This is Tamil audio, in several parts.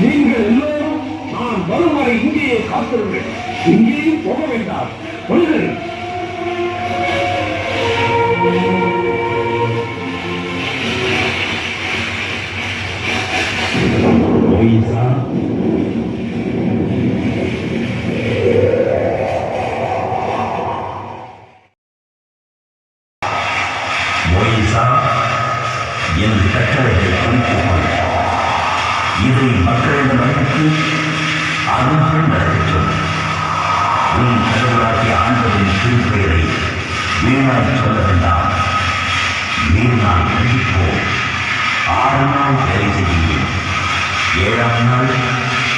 நீங்கள் எல்லோரும் நான் வரும் வரை இங்கேயே காத்திருங்கள். இங்கேயும் போக வேண்டாம். கொள்ளுங்கள். எனது கட்டளைகளை குறித்துக் இதை மக்களிடம் அளித்து அதன்படி நடத்தட்டும். உன் கடவுளாகிய ஆண்டவரின் திருப்பெயரை வீணாய் சொல்ல வேண்டாம். வீணாய் கழிப்போம். 6 நாள் வேலை செய்யும். 7ஆம் நாள்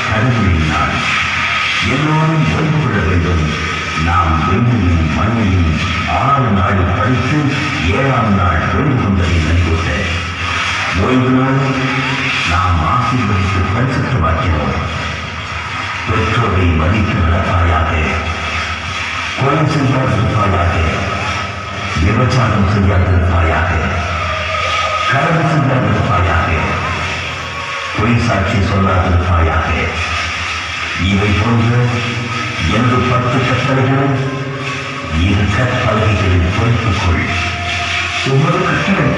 கடவுளின் நாள். எல்லோரும் ஓய்வு கொள்ள வேண்டும். நாம் வெண்மையும் மண்ணையும் 6 நாளில் படித்து 7ஆம் நாள் வெளிக்கொண்டதை நன்கொண்ட ஓய்வு நாள் நாம் ஆசீர்வதித்து பரிசுத்தமாக்கிறோம். பெற்றோரை மதித்து நடப்பாயாக. கொலை செய்யாதிருப்பாயாக. விபச்சாரம் செய்யாதிருப்பாயாக. களவு செய்யாதிருப்பாயாக. பொய் சாட்சி சொல்லாதிருப்பாயாக. இவை போன்ற எனது 10 கட்டளைகளும் இரு கற்பலகைகளில் பொறுத்துக் கொள். ஒவ்வொரு கட்டளை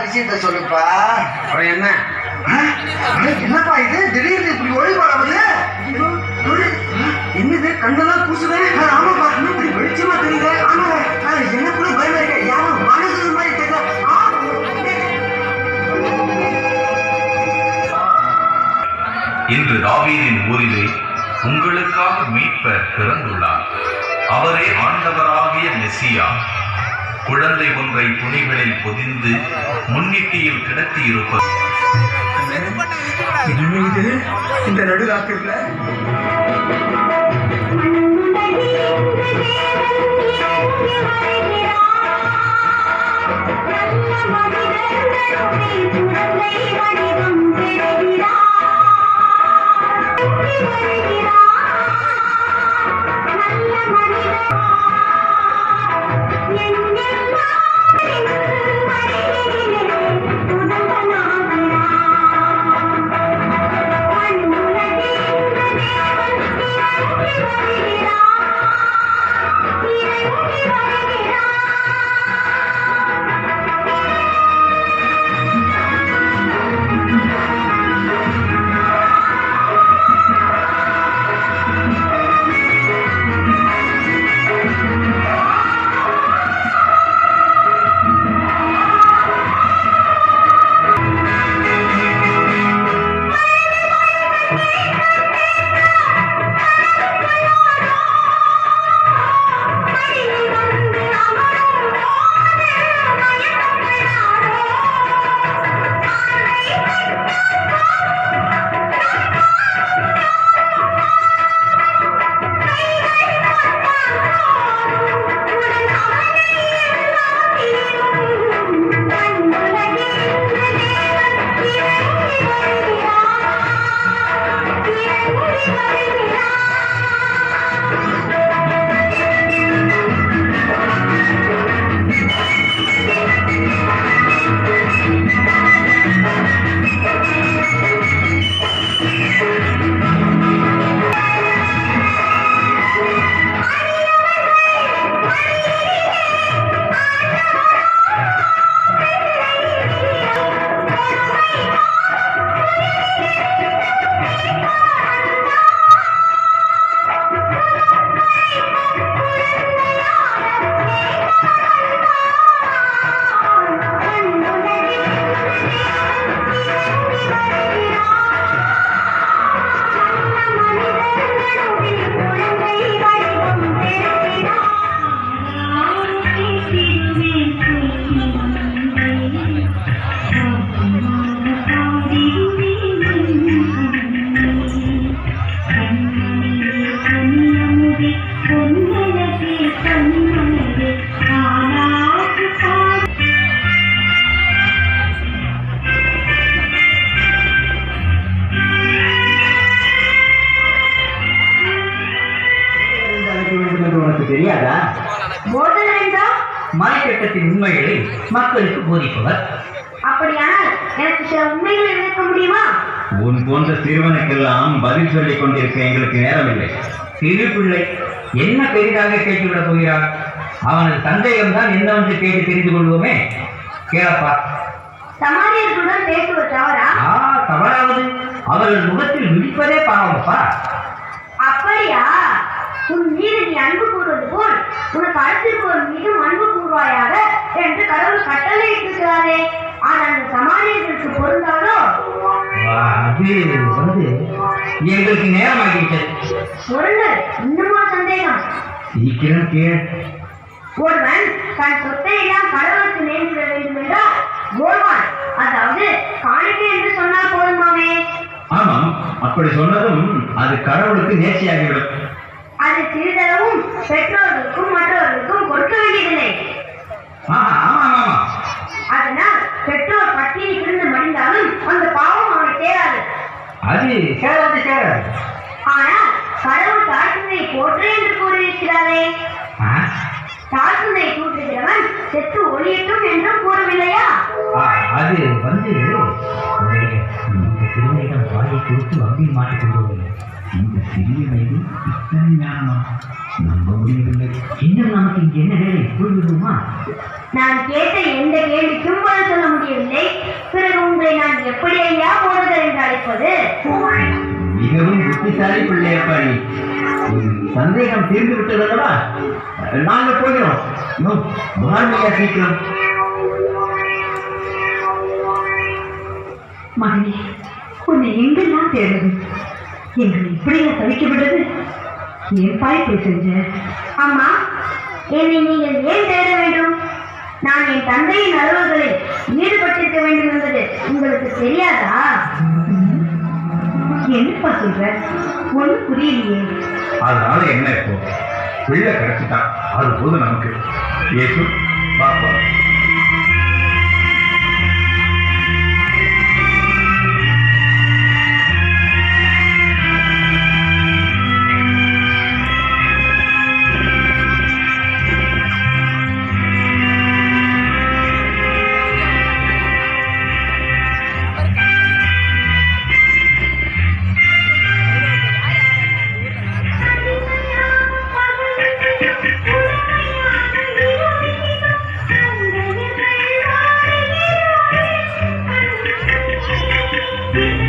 விஷயத்த சொல்லுப்பா. என்ன என்னப்பா இது திடீர்னு இப்படி ஒளிவு வராது? என்னது கண்ணெல்லாம் கூசுது? ஆமாப்பா, இப்படி வெளிச்சமா தெரியுது. ஆமா, என்ன கூட பயமா இருக்க. யாரும் மனது மாதிரி தெரியல. இன்று தாவீதின் ஊரிலே உங்களுக்காக மீட்பர் பிறந்துள்ளார். அவரே ஆண்டவராகிய மெசியா. குழந்தை ஒன்றை துணிகளில் பொதிந்து முன்னிட்டியில் கிடத்தி இருப்பது. இந்த நடுராத்திரில Thank you. உண்மைகளை மக்களுக்கு போதிப்பவர். அப்படியானால் எனக்கு சில உண்மைகளை விளக்க முடியுமா? உன் போன்ற சிறுவனுக்கெல்லாம் பதில் சொல்லிக் கொண்டிருக்க எங்களுக்கு நேரமில்லை. சிறு பிள்ளை என்ன பெரிதாக கேட்டுவிடப் போகிறார்? அவனது சந்தேகம்தான் என்னவென்று கேட்டு தெரிந்து கொள்வோமே. கேளப்பா. சமாரியர்களுடன் பேசுவது தவறா? தவறாவது அவர்கள் முகத்தில் விழிப்பதே பாவமப்பா. அப்படியா? உன் மீது நீ அன்பு கூறுவது போல் உனக்கு அடுத்திருப்பவர் மீதும் அன்பு கூறுவாயாக என்று கடவுள் கட்டளை இருக்கிறாரே. அது அந்த சமாரியர்களுக்கு பொருந்தாதோ? அது எங்களுக்கு நேரமாகிவிட்டது. பொருள் இன்னுமா சந்தேகம்? சீக்கிரம் கேள். ஒருவன் தன் சொத்தை எல்லாம் கடவுளுக்கு நேர்ந்துவிட வேண்டும் என்றால் கோல்வான், அதாவது காணிக்கை என்று சொன்னால் போதுமாமே. ஆமாம், அப்படி சொன்னதும் அது கடவுளுக்கு நேர்ச்சியாகிவிடும். அது சிறிதளவும் பெற்றோர்களுக்கும் மற்றவர்களுக்கும் கொடுக்க வேண்டியதில்லை. அதனால் பெற்றோர் பட்டினி கிடந்து மடிந்தாலும் அந்த பாவம் அவனை சேராது. அது சேராது. ஆனால் கடவுள் தாழ்த்துதை போற்று என்று கூறியிருக்கிறாரே. தாழ்த்துதை கூற்றுகிறவன் செத்து ஒளியட்டும் என்றும் கூறவில்லையா? அது இந்த சிறுமையிடம் வாயை கொடுத்து வங்கியில் மாட்டிக் கொண்டு இந்த சிறிய வயது இத்தனை ஞானமா நம்ப முடியவில்லை. இன்னும் நமக்கு இங்கு என்ன வேலை புரிந்துமா? நான் கேட்ட எந்த கேள்விக்கும் பதில் சொல்ல முடியவில்லை. பிறகு உங்களை நான் எப்படி ஐயா போடுதல் என்று அழைப்பது? மிகவும் புத்திசாலி பிள்ளையப்பா நீ. சந்தேகம் தீர்ந்து விட்டதல்லவா? நாங்கள் போகிறோம். மகான்மையா சீக்கிரம். மகனே, உன்னை எங்கெல்லாம் தேடுவது? எங்களை இப்படியா தவிக்க விடுறது? ஏன் பாய்ப்பு செஞ்ச? அம்மா, என்னை நீங்கள் ஏன் தேட வேண்டும்? நான் என் தந்தையின் அலுவல்களில் ஈடுபட்டிருக்க வேண்டும் என்பது உங்களுக்கு தெரியாதா? என்னப்பா சொல்ற? ஒன்றும் புரியலையே. அதனால என்ன இப்போ? பிள்ளை கிடைச்சிட்டான், அது போது நமக்கு. ஏசு பாப்பா. Thank you.